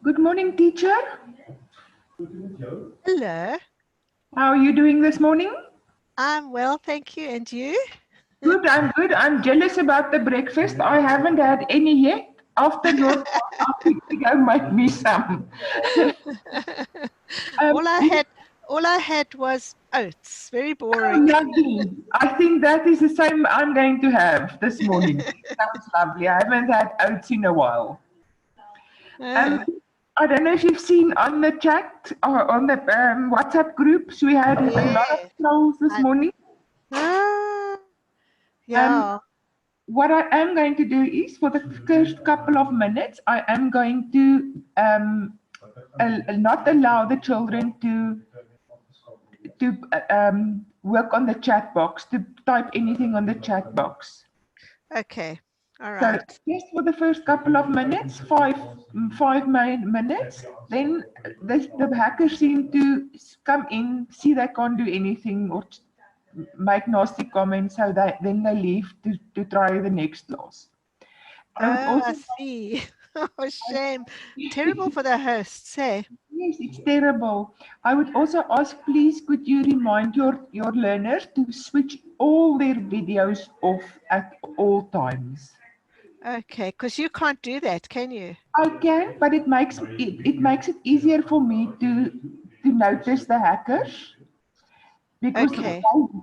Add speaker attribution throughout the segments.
Speaker 1: Good morning, teacher.
Speaker 2: Hello,
Speaker 1: How are you doing this morning?
Speaker 2: I'm well, thank you. And you?
Speaker 1: Good, I'm good. I'm jealous about the breakfast. I haven't had any yet. After your call, I'll quickly go make me some. Um,
Speaker 2: all I
Speaker 1: we-
Speaker 2: had, all I had was oats. Very
Speaker 1: oh,
Speaker 2: boring.
Speaker 1: lovely. I think that is the same I'm going to have this morning. Sounds lovely. I haven't had oats in a while. Um,
Speaker 2: Ah,
Speaker 1: I don't know if you've seen on the chat or on the WhatsApp groups, we had a lot of
Speaker 2: yeah.
Speaker 1: trolls this
Speaker 2: I,
Speaker 1: morning.
Speaker 2: ah,
Speaker 1: Um,
Speaker 2: yeah.
Speaker 1: what I am going to do is, for the first couple of minutes, I am going to not allow the children to work on the chat box, to type anything on the chat box.
Speaker 2: Okay. All
Speaker 1: So
Speaker 2: right.
Speaker 1: just for the first couple of minutes, five main minutes, then the hackers seem to come in, see they can't do anything or make nasty comments, so then they leave to try the next class. I would
Speaker 2: Oh, I
Speaker 1: also
Speaker 2: see. Oh, shame. Terrible for the hosts, hey?
Speaker 1: yes, it's terrible. I would also ask, please, could you remind your learners to switch all their videos off at all times?
Speaker 2: Okay, because you can't do that, can you?
Speaker 1: I can, but it makes it easier for me to notice the hackers because
Speaker 2: Okay.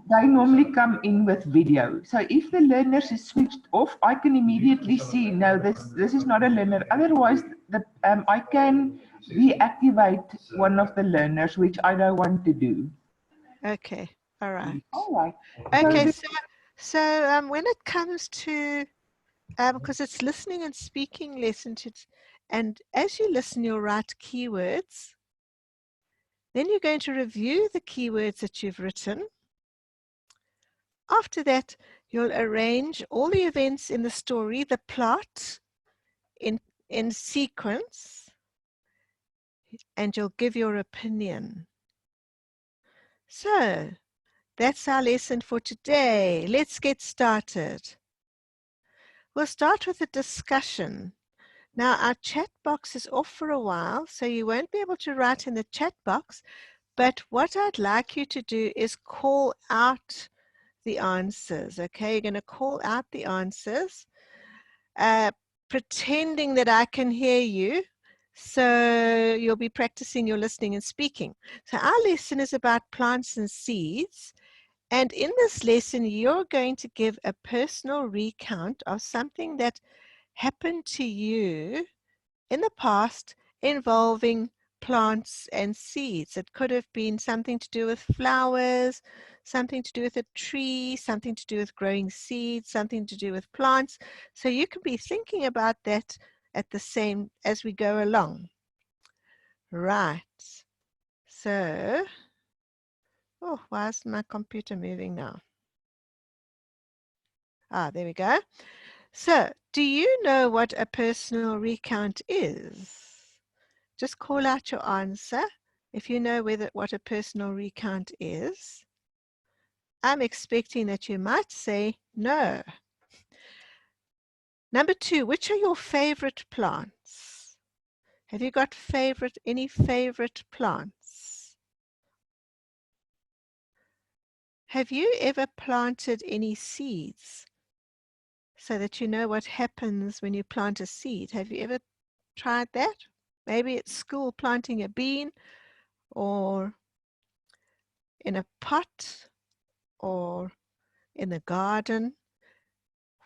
Speaker 1: they normally come in with video. So if the learners is switched off, I can immediately see no, this is not a learner. Otherwise, I can deactivate one of the learners, which I don't want to do.
Speaker 2: Okay. All right.
Speaker 1: All right. So
Speaker 2: Okay,
Speaker 1: the,
Speaker 2: so when it comes to because it's listening and speaking lessons, and as you listen, you'll write keywords. Then you're going to review the keywords that you've written. After that, you'll arrange all the events in the story, the plot, in sequence, and you'll give your opinion. So that's our lesson for today. Let's get started. We'll start with a discussion. Now, our chat box is off for a while, so you won't be able to write in the chat box, but what I'd like you to do is call out the answers, okay? You're going to call out the answers, pretending that I can hear you, so you'll be practicing your listening and speaking. So our lesson is about plants and seeds, and in this lesson, you're going to give a personal recount of something that happened to you in the past involving plants and seeds. It could have been something to do with flowers, something to do with a tree, something to do with growing seeds, something to do with plants. So you can be thinking about that at the same as we go along. Right. So, oh, why is my computer moving now? Ah, there we go. So, do you know what a personal recount is? Just call out your answer if you know what a personal recount is. I'm expecting that you might say no. Number 2, which are your favorite plants? Have you got any favorite plants? Have you ever planted any seeds so that you know what happens when you plant a seed? Have you ever tried that? Maybe at school planting a bean, or in a pot, or in the garden.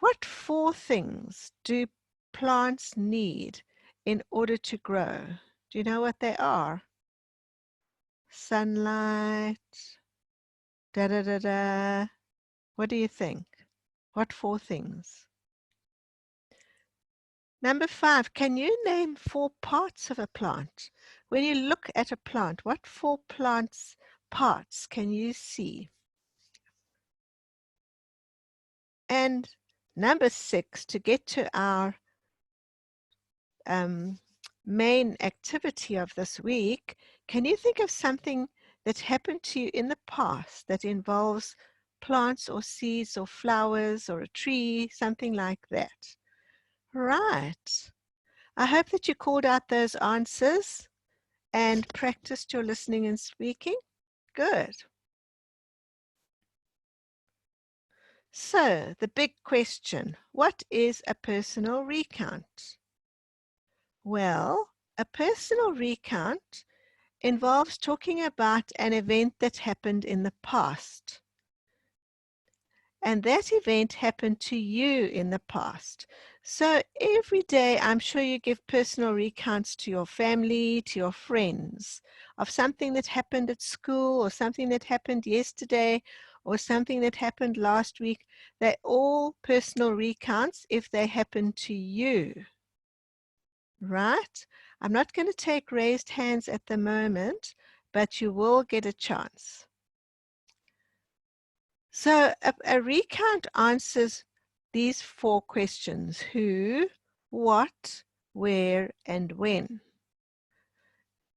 Speaker 2: What 4 things do plants need in order to grow? Do you know what they are? Sunlight, da da da da. What do you think? What 4 things? Number 5, can you name 4 parts of a plant? When you look at a plant, what 4 parts can you see? And number 6, to get to our main activity of this week, can you think of something that happened to you in the past that involves plants or seeds or flowers or a tree, something like that? Right. I hope that you called out those answers and practiced your listening and speaking. Good. So, the big question, what is a personal recount? Well, a personal recount involves talking about an event that happened in the past. And that event happened to you in the past. So every day, I'm sure you give personal recounts to your family, to your friends, of something that happened at school or something that happened yesterday or something that happened last week. They're all personal recounts if they happen to you. Right? I'm not going to take raised hands at the moment, but you will get a chance. So a recount answers these 4 questions: who, what, where, and when.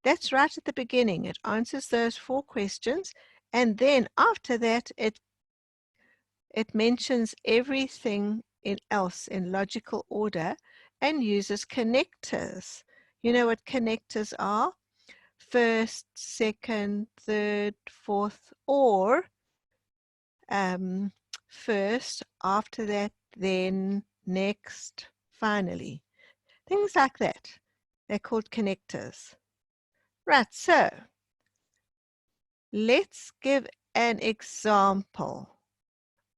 Speaker 2: That's right at the beginning. It answers those 4 questions, and then after that it mentions everything else in logical order and uses connectors. You know what connectors are? First, second, third, fourth, or first, after that, then, next, finally. Things like that. They're called connectors. Right, so let's give an example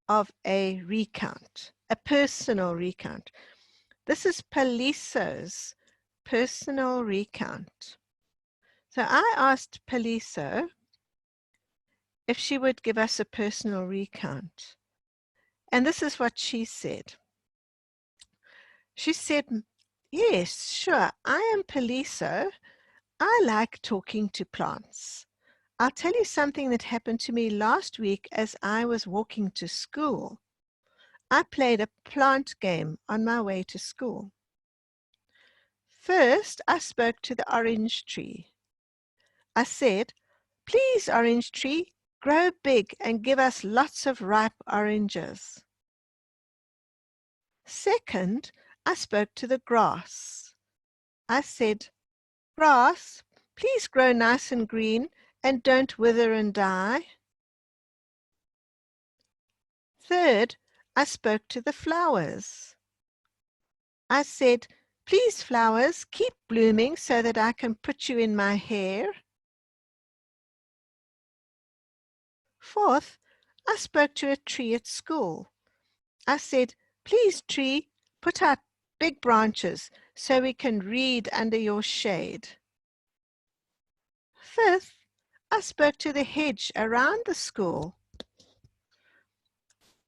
Speaker 2: of a recount, a personal recount. This is Paliso's personal recount. So I asked Paliso if she would give us a personal recount. And this is what she said. She said, yes, sure, I am Paliso. I like talking to plants. I'll tell you something that happened to me last week as I was walking to school. I played a plant game on my way to school. First, I spoke to the orange tree. I said, please, orange tree, grow big and give us lots of ripe oranges. Second, I spoke to the grass. I said, grass, please grow nice and green and don't wither and die. Third, I spoke to the flowers. I said, please, flowers, keep blooming so that I can put you in my hair. Fourth, I spoke to a tree at school. I said, please, tree, put out big branches so we can read under your shade. Fifth, I spoke to the hedge around the school.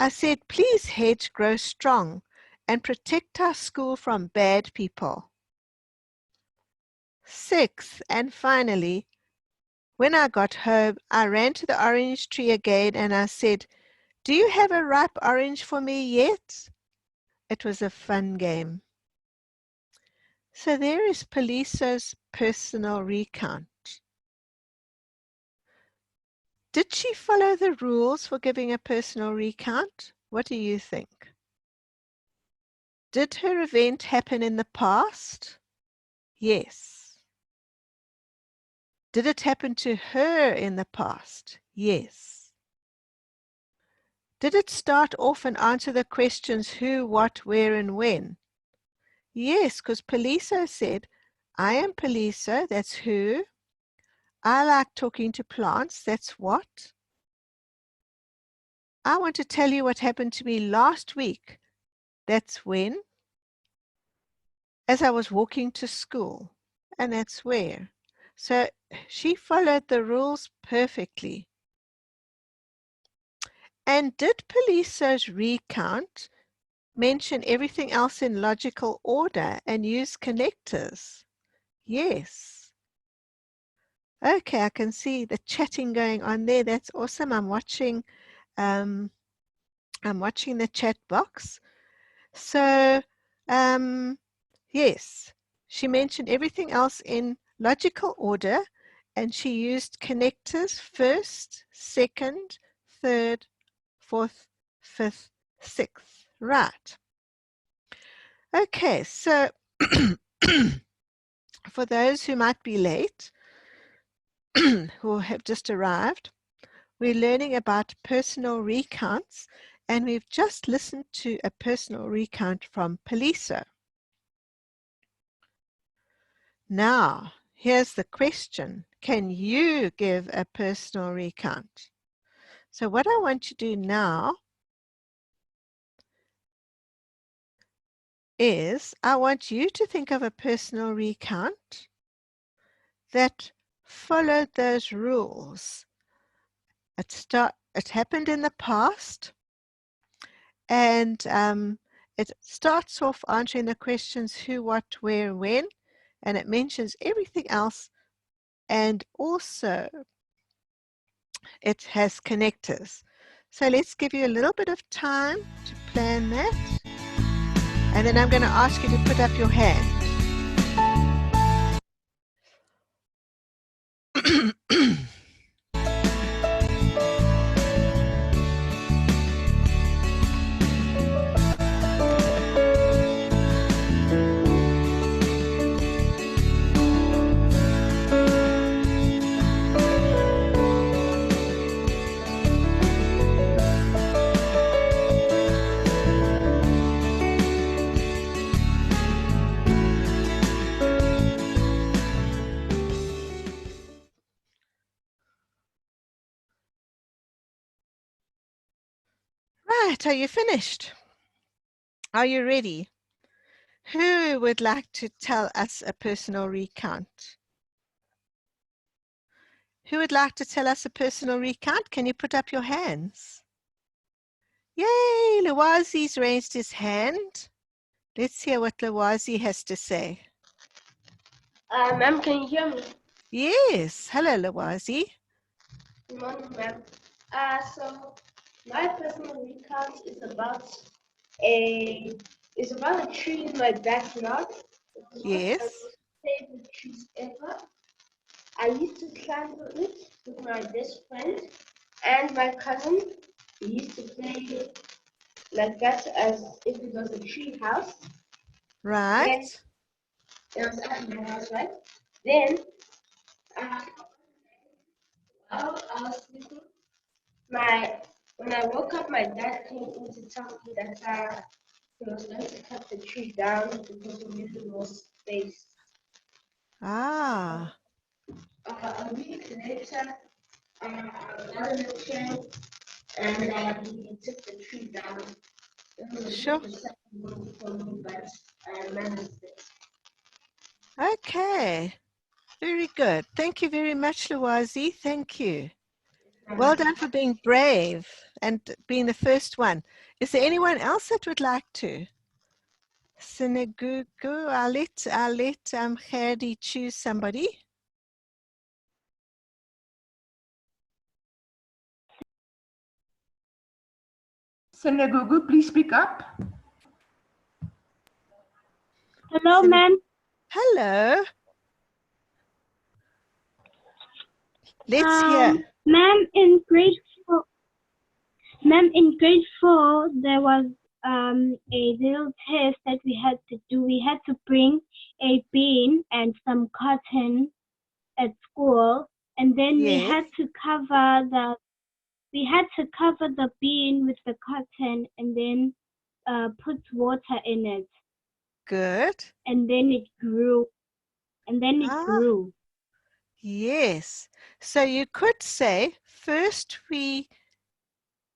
Speaker 2: I said, please, hedge, grow strong and protect our school from bad people. Sixth, and finally, when I got home, I ran to the orange tree again and I said, do you have a ripe orange for me yet? It was a fun game. So there is Paliso's personal recount. Did she follow the rules for giving a personal recount? What do you think? Did her event happen in the past? Yes. Did it happen to her in the past? Yes. Did it start off and answer the questions who, what, where, and when? Yes, because Paliso said, I am Paliso, that's who. I like talking to plants, that's what. I want to tell you what happened to me last week, that's when. As I was walking to school, and that's where. So she followed the rules perfectly. And did Paliso's recount mention everything else in logical order and use connectors? Yes. Okay, I can see the chatting going on there. That's awesome. I'm watching the chat box. So yes, she mentioned everything else in logical order and she used connectors first, second, third, fourth, fifth, sixth. Right. Okay, so For those who might be late, who have just arrived, we're learning about personal recounts, and we've just listened to a personal recount from Paliso. Now, here's the question. Can you give a personal recount? So what I want you to do now is I want you to think of a personal recount that followed those rules. It happened in the past, and it starts off answering the questions who, what, where, when, and it mentions everything else, and also it has connectors. So let's give you a little bit of time to plan that, and then I'm going to ask you to put up your hand. Right, are you finished? Are you ready? Who would like to tell us a personal recount? Who would like to tell us a personal recount? Can you put up your hands? Yay, Lawazi's raised his hand. Let's hear what Lawazi has to say.
Speaker 3: Ma'am, can you hear me?
Speaker 2: Yes, hello Lawazi.
Speaker 3: Good morning, ma'am. So my personal recount is about a tree in my backyard. It's one of my
Speaker 2: Yes,
Speaker 3: most favorite trees ever. I used to climb it with my best friend and my cousin. We used to play like that as if it was a tree house.
Speaker 2: right.
Speaker 3: Then it was at my house, right? Then while I was sleeping, when I woke up, my dad came in to tell me that he was going to cut the tree down because we needed more space.
Speaker 2: Ah,
Speaker 3: A week later, I got in the chair and he took the tree down. It was a
Speaker 2: sure.
Speaker 3: bit of a second for me, but I managed it.
Speaker 2: Okay, very good. Thank you very much, Lawazi. Thank you. Well done for being brave and being the first one. Is there anyone else that would like to? Sinegugu, I'll let Gerdy choose somebody.
Speaker 1: Sinegugu, please speak up.
Speaker 4: Hello, ma'am.
Speaker 2: Hello. Let's hear.
Speaker 4: Ma'am, in grade 4, there was a little test that we had to do. We had to bring a bean and some cotton at school, and then we
Speaker 2: Yes.
Speaker 4: had to cover the bean with the cotton, and then put water in it,
Speaker 2: Good.
Speaker 4: and then it grew. Grew.
Speaker 2: Yes. So you could say, first we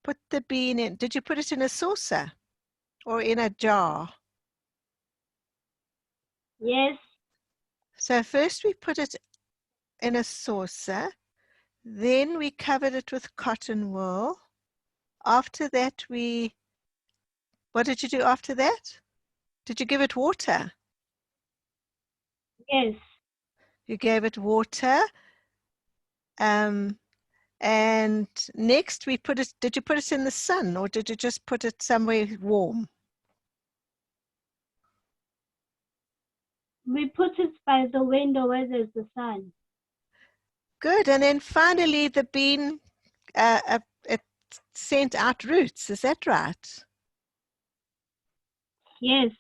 Speaker 2: put the bean in. Did you put it in a saucer or in a jar?
Speaker 4: Yes.
Speaker 2: So first we put it in a saucer, then we covered it with cotton wool. After that, what did you do after that? Did you give it water?
Speaker 4: Yes.
Speaker 2: You gave it water. And next we did you put it in the sun or did you just put it somewhere warm?
Speaker 4: We put it by the window where there's the sun.
Speaker 2: Good. And then finally the bean, it sent out roots. Is that right?
Speaker 4: Yes.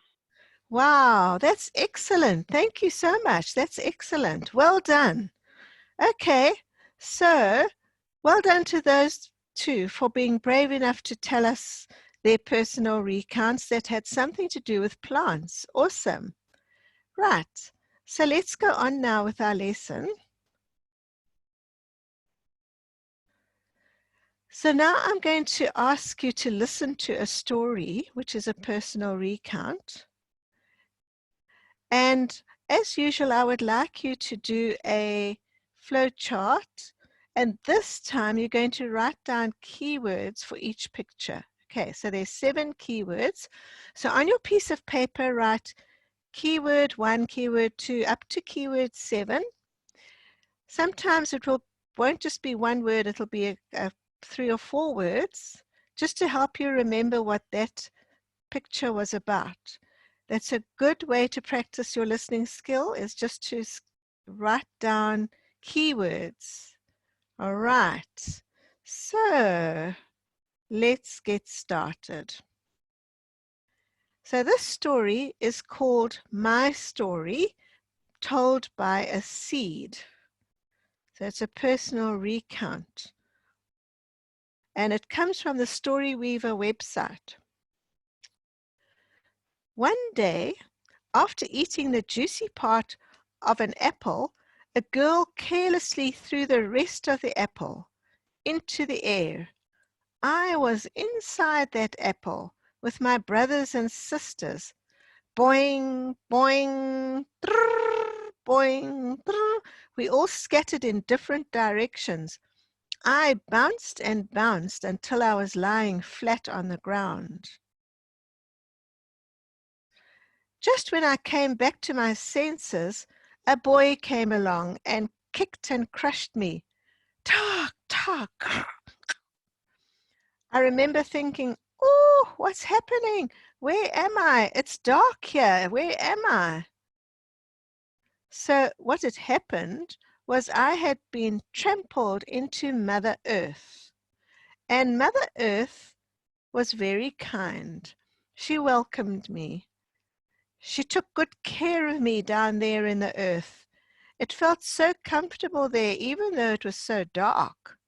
Speaker 2: Wow, that's excellent. Thank you so much. That's excellent. Well done. Okay, so well done to those two for being brave enough to tell us their personal recounts that had something to do with plants. Awesome. Right, so let's go on now with our lesson. So now I'm going to ask you to listen to a story, which is a personal recount. And as usual, I would like you to do a flow chart. And this time you're going to write down keywords for each picture. Okay, so there's 7 keywords. So on your piece of paper, write keyword 1, keyword 2, up to keyword 7. Sometimes it won't just be one word, it'll be a 3 or 4 words, just to help you remember what that picture was about. That's a good way to practice your listening skill, is just to write down keywords. All right, so let's get started. So this story is called My Story, Told by a Seed. So it's a personal recount. And it comes from the Story Weaver website. One day, after eating the juicy part of an apple, a girl carelessly threw the rest of the apple into the air. I was inside that apple with my brothers and sisters. Boing, boing, trrr, boing, trrr. We all scattered in different directions. I bounced and bounced until I was lying flat on the ground. Just when I came back to my senses, a boy came along and kicked and crushed me. Talk, talk. I remember thinking, oh, what's happening? Where am I? It's dark here. Where am I? So what had happened was I had been trampled into Mother Earth. And Mother Earth was very kind. She welcomed me. She took good care of me down there in the earth. It felt so comfortable there, even though it was so dark.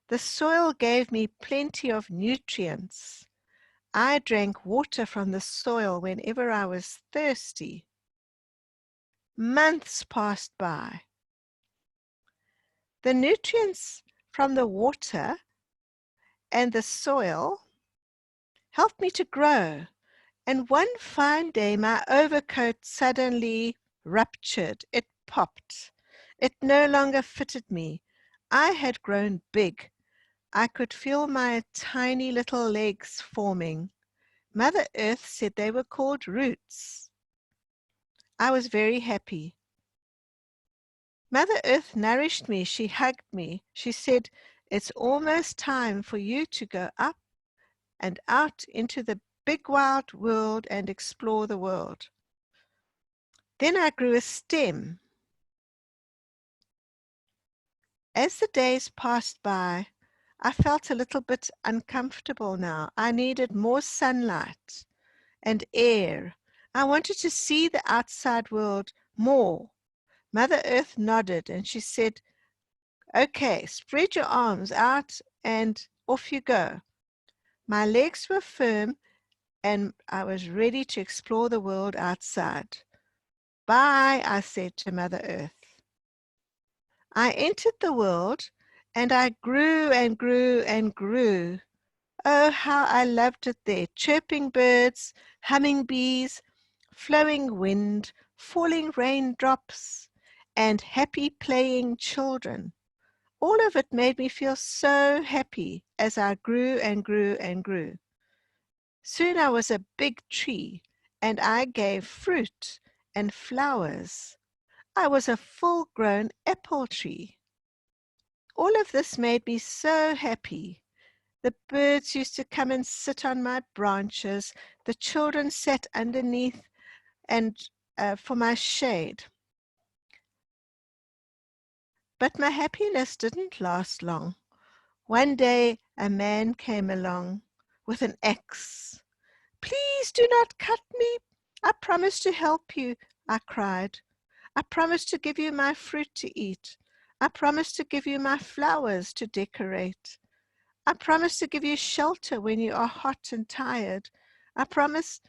Speaker 2: The soil gave me plenty of nutrients. I drank water from the soil whenever I was thirsty. Months passed by. The nutrients from the water and the soil helped me to grow. And one fine day, my overcoat suddenly ruptured. It popped. It no longer fitted me. I had grown big. I could feel my tiny little legs forming. Mother Earth said they were called roots. I was very happy. Mother Earth nourished me. She hugged me. She said, it's almost time for you to go up and out into the big wild world and explore the world. Then I grew a stem. As the days passed by, I felt a little bit uncomfortable now. I needed more sunlight and air. I wanted to see the outside world more. Mother Earth nodded and she said, okay, spread your arms out and off you go. My legs were firm and I was ready to explore the world outside. Bye, I said to Mother Earth. I entered the world and I grew and grew and grew. Oh, how I loved it there. Chirping birds, humming bees, flowing wind, falling raindrops, and happy playing children. All of it made me feel so happy as I grew and grew and grew. Soon I was a big tree and I gave fruit and flowers. I was a full-grown apple tree. All of this made me so happy. The birds used to come and sit on my branches. The children sat underneath and for my shade. But my happiness didn't last long. One day a man came along with an axe. Please do not cut me. I promised to help you, I cried. I promised to give you my fruit to eat. I promised to give you my flowers to decorate. I promise to give you shelter when you are hot and tired. I promise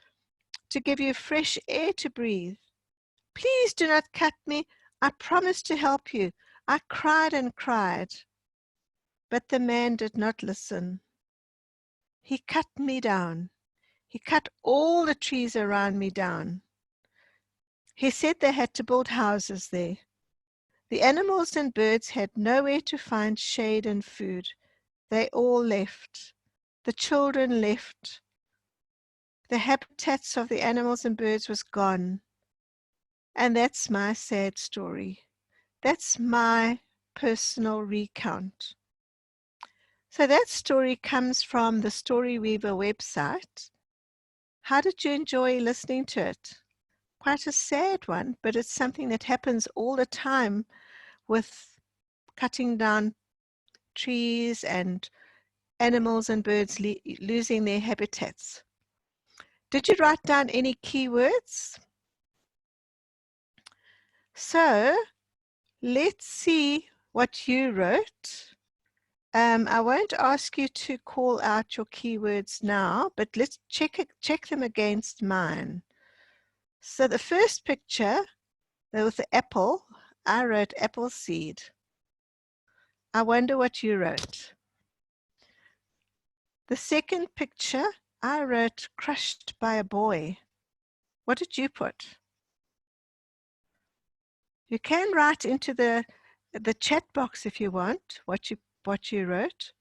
Speaker 2: to give you fresh air to breathe. Please do not cut me. I promise to help you. I cried and cried. But the man did not listen. He cut me down. He cut all the trees around me down. He said they had to build houses there. The animals and birds had nowhere to find shade and food. They all left. The children left. The habitats of the animals and birds was gone. And that's my sad story. That's my personal recount. So that story comes from the Story Weaver website. How did you enjoy listening to it? Quite a sad one, but it's something that happens all the time with cutting down trees and animals and birds losing their habitats. Did you write down any keywords? So let's see what you wrote. I won't ask you to call out your keywords now, but let's check them against mine. So the first picture, there was the apple. I wrote apple seed. I wonder what you wrote. The second picture, I wrote crushed by a boy. What did you put? You can write into the chat box if you want what you wrote.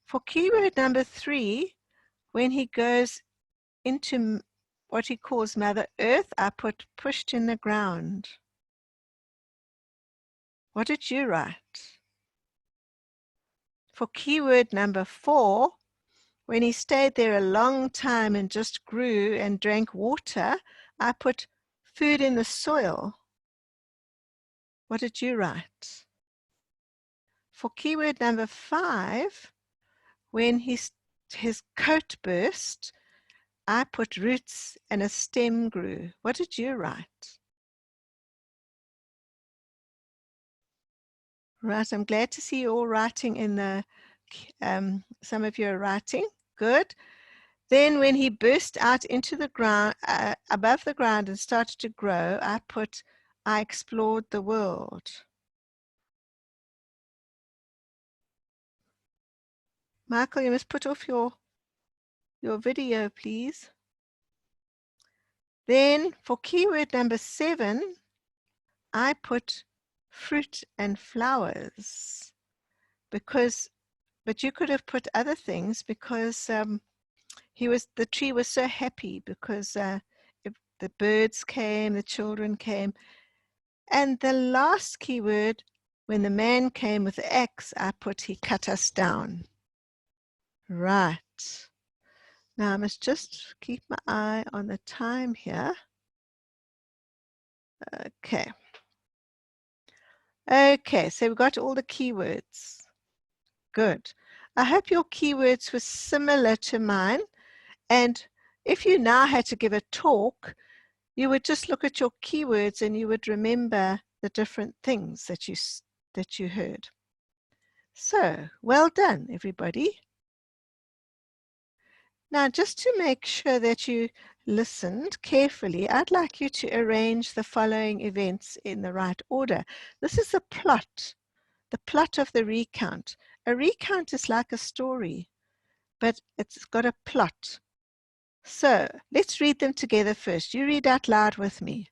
Speaker 2: For keyword number 3, when he goes into what he calls Mother Earth, I put pushed in the ground. What did you write? For keyword number 4, when he stayed there a long time and just grew and drank water, I put food in the soil. What did you write? For keyword number 5, when his coat burst, I put roots and a stem grew. What did you write? Right, I'm glad to see you all writing in the, some of you are writing. Good. Then when he burst out into the ground, above the ground and started to grow, I put, I explored the world. Michael, you must put off your video, please. Then for keyword number 7, I put fruit and flowers because, but you could have put other things because the tree was so happy because the birds came, the children came. And the last keyword, when the man came with the axe, I put he cut us down. Right. Now I must just keep my eye on the time here. Okay. Okay, so we've got all the keywords. Good. I hope your keywords were similar to mine. And if you now had to give a talk, you would just look at your keywords and you would remember the different things that you heard. So, well done, everybody. Now, just to make sure that you listened carefully, I'd like you to arrange the following events in the right order. This is the plot of the recount. A recount is like a story, but it's got a plot. So let's read them together first. You read out loud with me.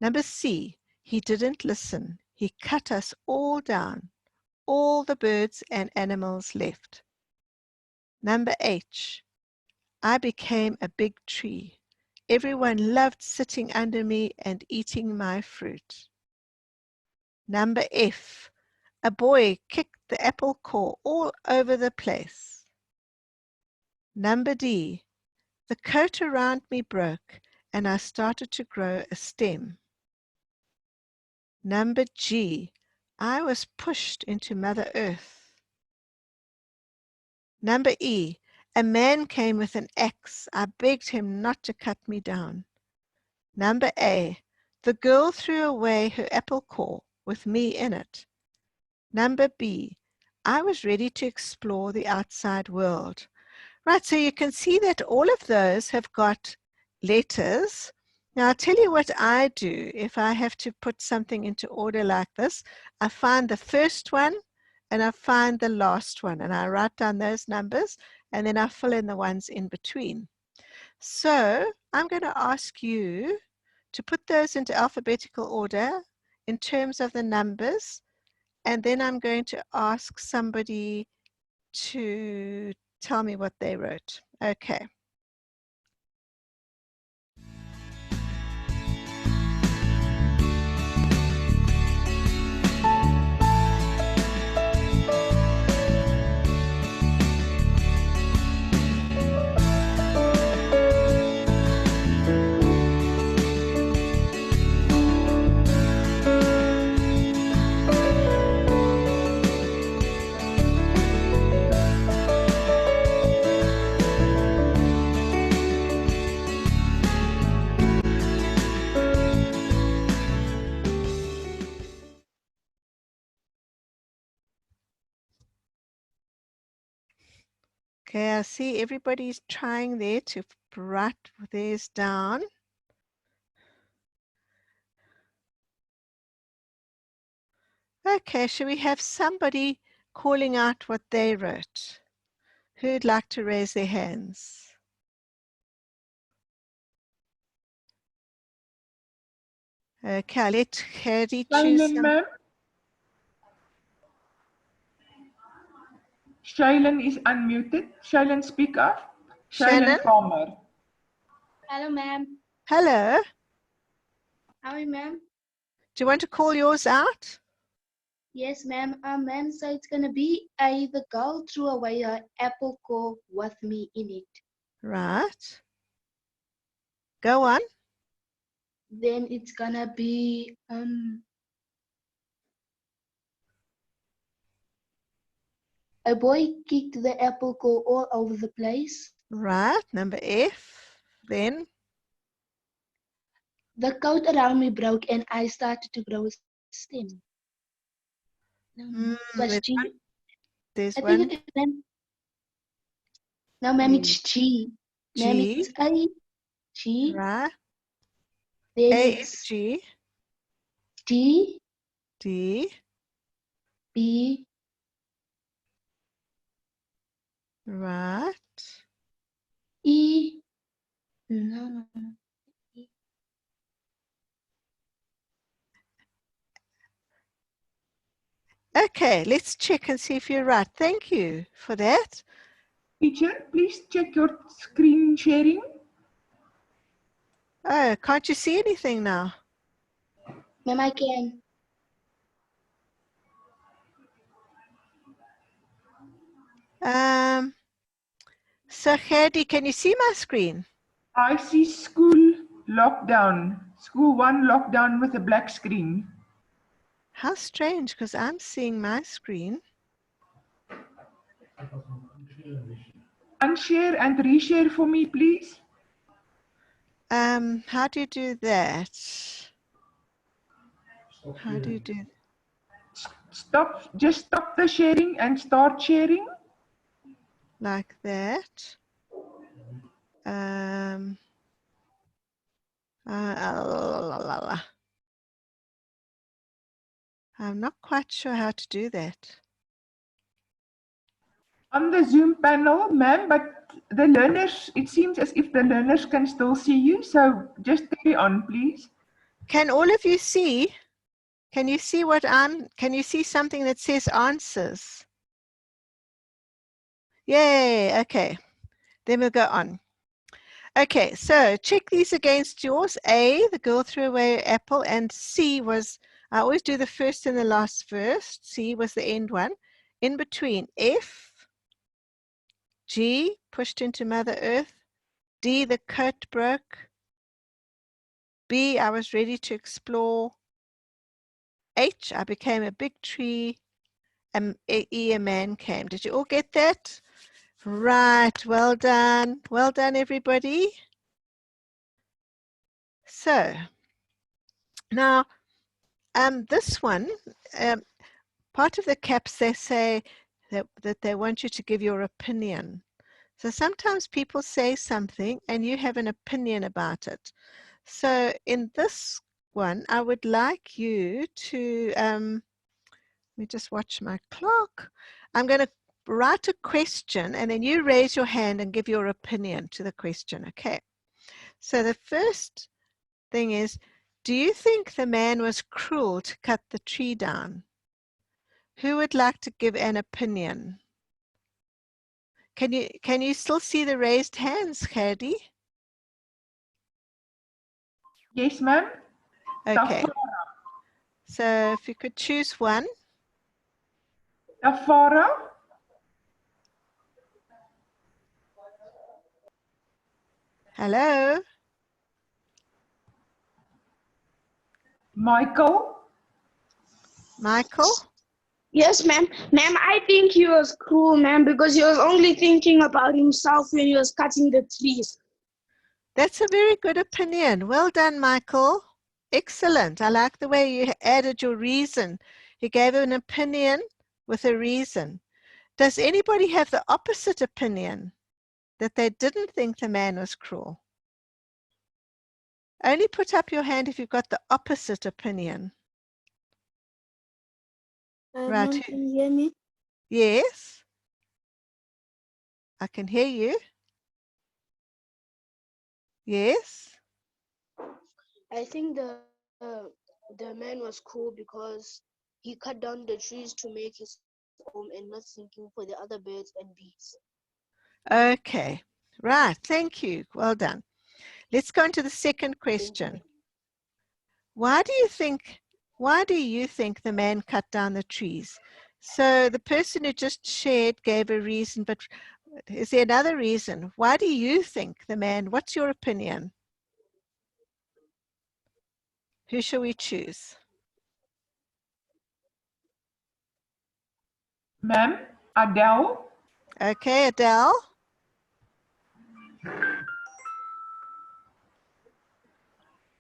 Speaker 2: Number C, he didn't listen. He cut us all down. All the birds and animals left. Number H, I became a big tree. Everyone loved sitting under me and eating my fruit. Number F, a boy kicked the apple core all over the place. Number D, the coat around me broke and I started to grow a stem. Number G, I was pushed into Mother Earth. Number E, A man came with an axe. I begged him not to cut me down. Number A, the girl threw away her apple core with me in it. Number B, I was ready to explore the outside world. Right, so you can see that all of those have got letters. Now, I'll tell you what I do if I have to put something into order like this. I find the first one and I find the last one, and I write down those numbers, and then I fill in the ones in between. So I'm going to ask you to put those into alphabetical order in terms of the numbers, and then I'm going to ask somebody to tell me what they wrote. Okay. Okay, I see everybody's trying there to write theirs down. Okay, should we have somebody calling out what they wrote? Who'd like to raise their hands? Okay, I'll let Hedy choose
Speaker 1: Shaylin,
Speaker 2: some.
Speaker 1: ma'am. Shaylin is unmuted. Shaylin, speak up.
Speaker 2: Shannon?
Speaker 1: Shaylin Palmer.
Speaker 5: Hello, ma'am.
Speaker 2: Hello.
Speaker 5: How are you, ma'am?
Speaker 2: Do you want to call yours out?
Speaker 5: Yes, ma'am. Ma'am, so it's gonna be the girl threw away her apple core with me in it.
Speaker 2: Right. Go on.
Speaker 5: Then it's gonna be a boy kicked the apple core all over the place.
Speaker 2: Right. Number F. Then.
Speaker 5: The coat around me broke and I started to grow a stem. No, it was G.
Speaker 2: There's
Speaker 5: I
Speaker 2: one.
Speaker 5: think it's ma'am. No, ma'am, it's G. Ma'am,
Speaker 2: G.
Speaker 5: it's A. G.
Speaker 2: Right.
Speaker 5: Then
Speaker 2: A is
Speaker 5: it's
Speaker 2: G.
Speaker 5: D.
Speaker 2: D.
Speaker 5: B.
Speaker 2: Right.
Speaker 5: E. No. E.
Speaker 2: Okay, let's check and see if you're right. Thank you for that.
Speaker 1: Teacher, please check your screen sharing.
Speaker 2: Oh, can't you see anything now?
Speaker 5: Ma'am, I can.
Speaker 2: So Hedy, can you see my screen?
Speaker 1: I see school lockdown. School 1 lockdown with a black screen.
Speaker 2: How strange, because I'm seeing my screen.
Speaker 1: Unshare and reshare for me, please.
Speaker 2: How do you do that? How do you do?
Speaker 1: Just stop the sharing and start sharing.
Speaker 2: Like that? I'm not quite sure how to do that.
Speaker 1: On the Zoom panel, ma'am, but the learners, it seems as if the learners can still see you, so just carry on, please.
Speaker 2: Can all of you see? Can you see can you see something that says answers? Yay, okay. Then we'll go on. Okay, so check these against yours. A, the girl threw away her apple, and C was, I always do the first and the last first. C was the end one. In between, F, G, pushed into Mother Earth. D, the coat broke. B, I was ready to explore. H, I became a big tree. And E, a man came. Did you all get that? Right, well done. Well done, everybody. So, now, this one, part of the caps, they say that they want you to give your opinion. So sometimes people say something and you have an opinion about it. So in this one, I would like you to, let me just watch my clock. I'm going to write a question and then you raise your hand and give your opinion to the question, okay? So the first thing is, do you think the man was cruel to cut the tree down? Who would like to give an opinion? Can you still see the raised hands, Khadi?
Speaker 1: Yes, ma'am.
Speaker 2: Okay. So if you could choose one.
Speaker 1: Tafara.
Speaker 2: Hello.
Speaker 1: Michael.
Speaker 2: Michael?
Speaker 6: Yes, ma'am. Ma'am, I think he was cruel, ma'am, because he was only thinking about himself when he was cutting the trees.
Speaker 2: That's a very good opinion. Well done, Michael. Excellent. I like the way you added your reason. You gave an opinion with a reason. Does anybody have the opposite opinion, that they didn't think the man was cruel? Only put up your hand if you've got the opposite opinion. Right.
Speaker 6: Ma'am, can you hear me?
Speaker 2: Yes. I can hear you. Yes.
Speaker 3: I think the man was cool because he cut down the trees to make his home and not thinking for the other birds and bees.
Speaker 2: Okay. Right. Thank you. Well done. Let's go into the second question. Why do you think the man cut down the trees? So the person who just shared gave a reason, but is there another reason? Why do you think the man, what's your opinion? Who shall we choose?
Speaker 1: Ma'am, Adele.
Speaker 2: Okay, Adele.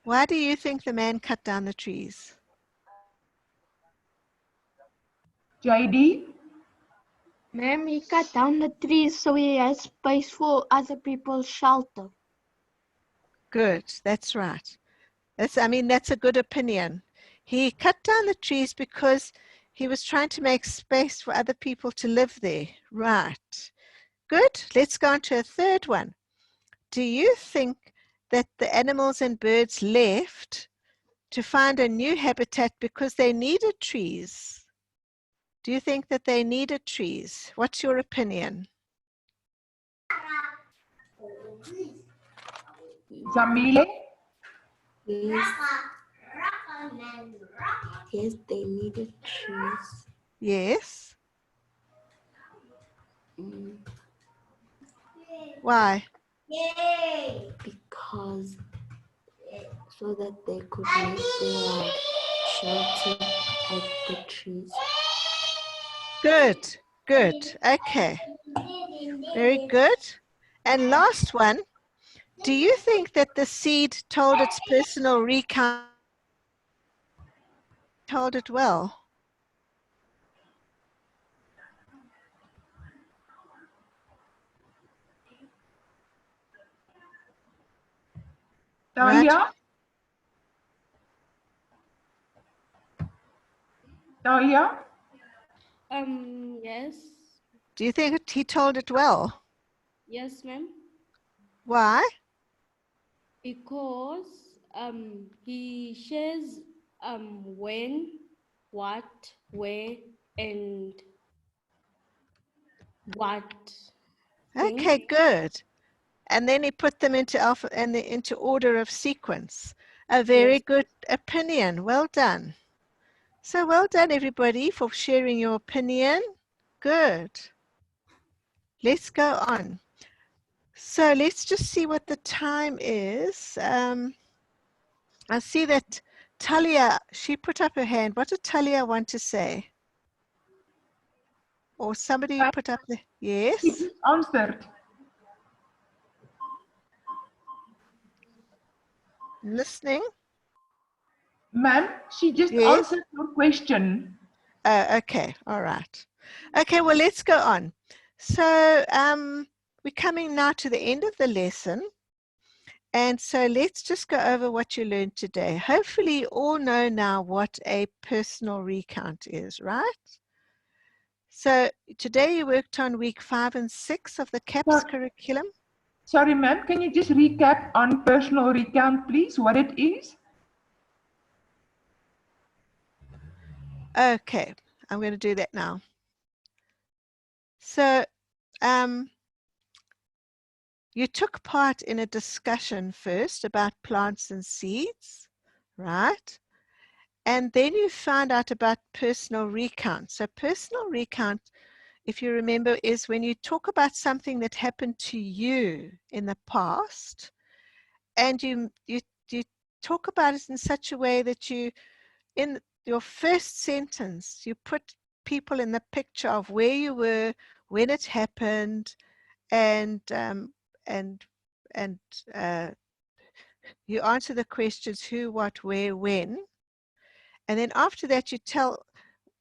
Speaker 2: Why do you think the man cut down the trees?
Speaker 1: JD.
Speaker 6: Ma'am, he cut down the trees so he has space for other people's shelter.
Speaker 2: Good, that's right. That's a good opinion. He cut down the trees because he was trying to make space for other people to live there. Right. Good. Let's go on to a third one. Do you think that the animals and birds left to find a new habitat because they needed trees? Do you think that they needed trees? What's your opinion?
Speaker 1: Zamile.
Speaker 7: Yes. Yes, they needed trees.
Speaker 2: Yes.
Speaker 7: Mm,
Speaker 2: Why?
Speaker 7: because so that they could make their shelter at the trees.
Speaker 2: Good, good. Okay. Very good. And last one. Do you think that the seed told its personal recount, told it well?
Speaker 1: Talia. Talia.
Speaker 3: Yes.
Speaker 2: Do you think he told it well?
Speaker 3: Yes, ma'am.
Speaker 2: Why?
Speaker 3: Because he shares when, what, where, and what thing.
Speaker 2: Okay, good. And then he put them into alpha and into order of sequence. A very
Speaker 3: Yes.
Speaker 2: good opinion. Well done. So well done, everybody, for sharing your opinion. Good. Let's go on. So let's just see what the time is. I see that Talia, she put up her hand. What did Talia want to say? Or somebody who put up the, yes?
Speaker 1: She just answered.
Speaker 2: Listening?
Speaker 1: Ma'am, she just
Speaker 2: Yes?
Speaker 1: answered your question.
Speaker 2: Okay, all right. Okay, well, let's go on. So we're coming now to the end of the lesson. And so let's just go over what you learned today. Hopefully you all know now what a personal recount is, right? So today you worked on week 5 and 6 of the CAPS curriculum.
Speaker 1: Sorry, ma'am, can you just recap on personal recount, please, what it is?
Speaker 2: Okay, I'm going to do that now. So you took part in a discussion first about plants and seeds, right? And then you found out about personal recount. So personal recount, if you remember, is when you talk about something that happened to you in the past, and you talk about it in such a way that you, in your first sentence, you put people in the picture of where you were, when it happened, and you answer the questions who, what, where, when. And then after that, you tell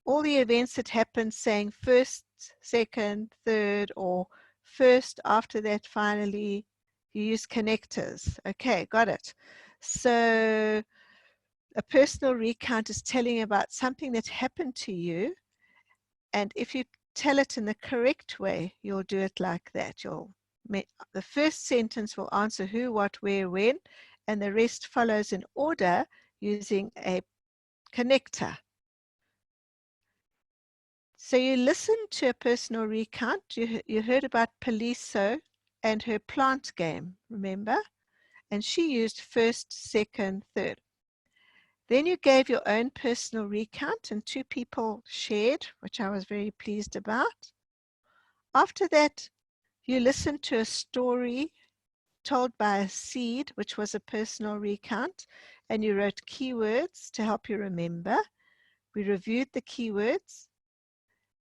Speaker 2: all the events that happened, saying first, second, third, or first, after that, finally. You use connectors. Okay, got it. So a personal recount is telling about something that happened to you. And if you tell it in the correct way, you'll do it like that. The first sentence will answer who, what, where, when, and the rest follows in order using a connector. So you listened to a personal recount. You heard about Paliso and her plant game, remember? And she used first, second, third. Then you gave your own personal recount and 2 people shared, which I was very pleased about. After that, you listened to a story told by a seed, which was a personal recount, and you wrote keywords to help you remember. We reviewed the keywords.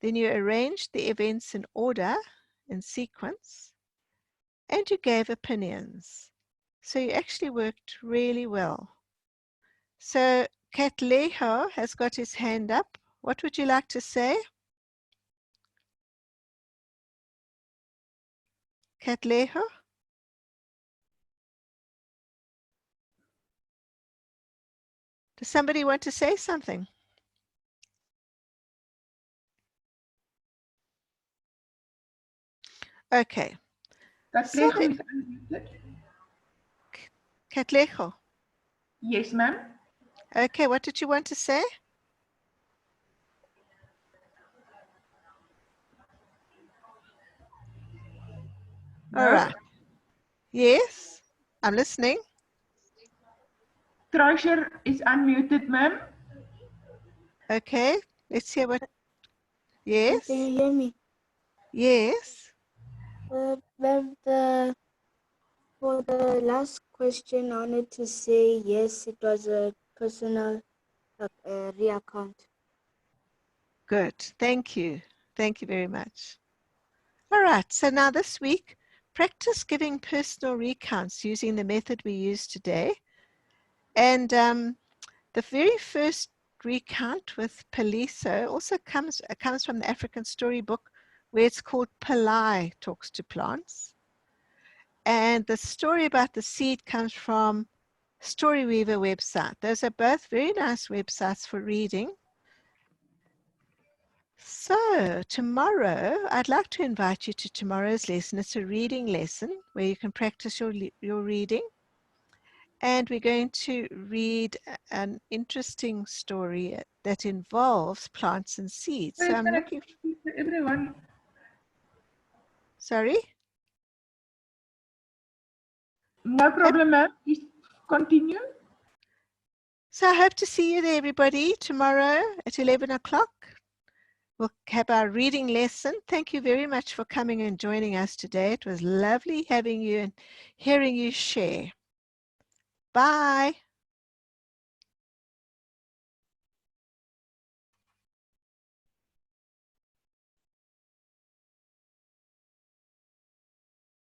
Speaker 2: Then you arranged the events in order, in sequence, and you gave opinions. So you actually worked really well. So Katleho has got his hand up. What would you like to say? Katleho? Does somebody want to say something? Okay.
Speaker 1: Katleho is unmuted.
Speaker 2: Katleho.
Speaker 1: Yes, ma'am.
Speaker 2: Okay, what did you want to say?
Speaker 1: No.
Speaker 2: All right. Yes, I'm listening.
Speaker 1: Treasure is unmuted, ma'am.
Speaker 2: Okay, let's hear what. Yes.
Speaker 7: Can you hear me?
Speaker 2: Yes.
Speaker 7: Ma'am, for the last question, I wanted to say yes, it was a personal reaccount.
Speaker 2: Good. Thank you. Thank you very much. All right. So now this week, practice giving personal recounts using the method we used today. And the very first recount with Paliso also comes from the African Storybook, where it's called Palai Talks to Plants. And the story about the seed comes from Storyweaver website. Those are both very nice websites for reading. So tomorrow, I'd like to invite you to tomorrow's lesson. It's a reading lesson where you can practice your reading. And we're going to read an interesting story that involves plants and seeds. So I'm looking
Speaker 1: for everyone.
Speaker 2: Sorry?
Speaker 1: No problem, ma'am. Please continue.
Speaker 2: So I hope to see you there, everybody, tomorrow at 11 o'clock. We'll have our reading lesson. Thank you very much for coming and joining us today. It was lovely having you and hearing you share. Bye.